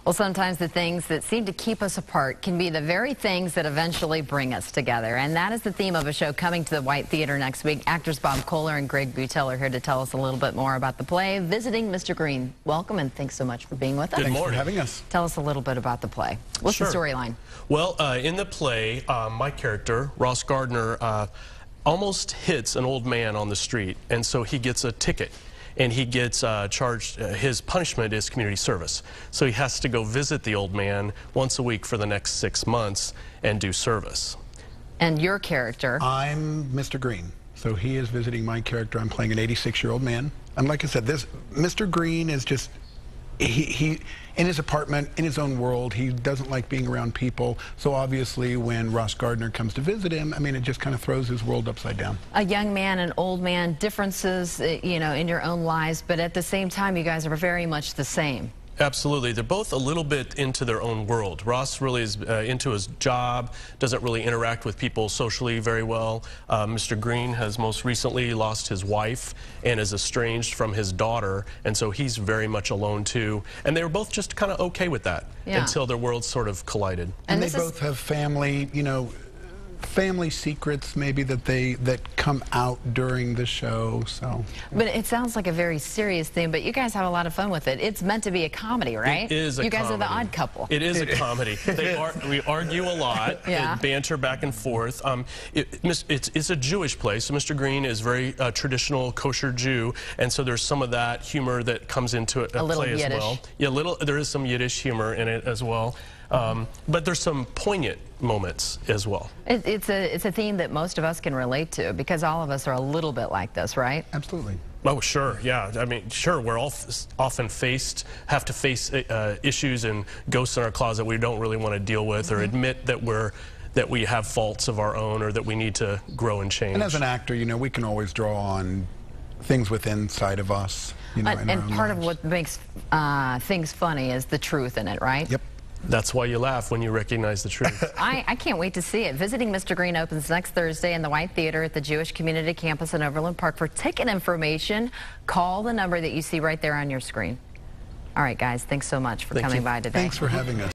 Well, sometimes the things that seem to keep us apart can be the very things that eventually bring us together. And that is the theme of a show coming to the White Theater next week. Actors Bob Kohler and Greg Butell are here to tell us a little bit more about the play, Visiting Mr. Green. Welcome, and thanks so much for being with us. Good morning. Thanks for having us. Tell us a little bit about the play. What's the storyline? Well, in the play, my character, Ross Gardner, almost hits an old man on the street, and so he gets a ticket. And he gets charged, his punishment is community service. So he has to go visit the old man once a week for the next 6 months and do service. And your character? I'm Mr. Green. So he is visiting my character. I'm playing an 86-year-old man. And like I said, this Mr. Green is just, he in his apartment, in his own world, he doesn't like being around people. So obviously when Ross Gardner comes to visit him, I mean, it just kind of throws his world upside down. A young man, an old man, differences, you know, in your own lives, but at the same time, you guys are very much the same. Absolutely. They're both a little bit into their own world. Ross really is into his job, doesn't really interact with people socially very well. Mr. Green has most recently lost his wife and is estranged from his daughter, and so he's very much alone too. And they were both just kind of okay with that until their worlds sort of collided. And they both have family, you know, family secrets maybe that come out during the show. So but it sounds like a very serious thing, but you guys have a lot of fun with it. It's meant to be a comedy, right? It is a comedy. You guys are the odd couple. It is a comedy. We argue a lot, banter back and forth. It's a Jewish play, so Mr. Green is very traditional kosher Jew, and so there's some of that humor that comes into it play as well. Yeah, there is some Yiddish humor in it as well. But there's some poignant moments as well. It's a theme that most of us can relate to, because all of us are a little bit like this, right? Absolutely. Oh, sure, yeah. I mean, sure, we're all often have to face issues and ghosts in our closet we don't really want to deal with, or admit that we have faults of our own, or that we need to grow and change. And as an actor, you know, we can always draw on things within inside of us. You know, and part of what makes things funny is the truth in it, right? Yep. That's why you laugh when you recognize the truth. I can't wait to see it. Visiting Mr. Green opens next Thursday in the White Theater at the Jewish Community Campus in Overland Park. For ticket information, call the number that you see right there on your screen. All right, guys, thanks so much for coming by today. Thanks for having us.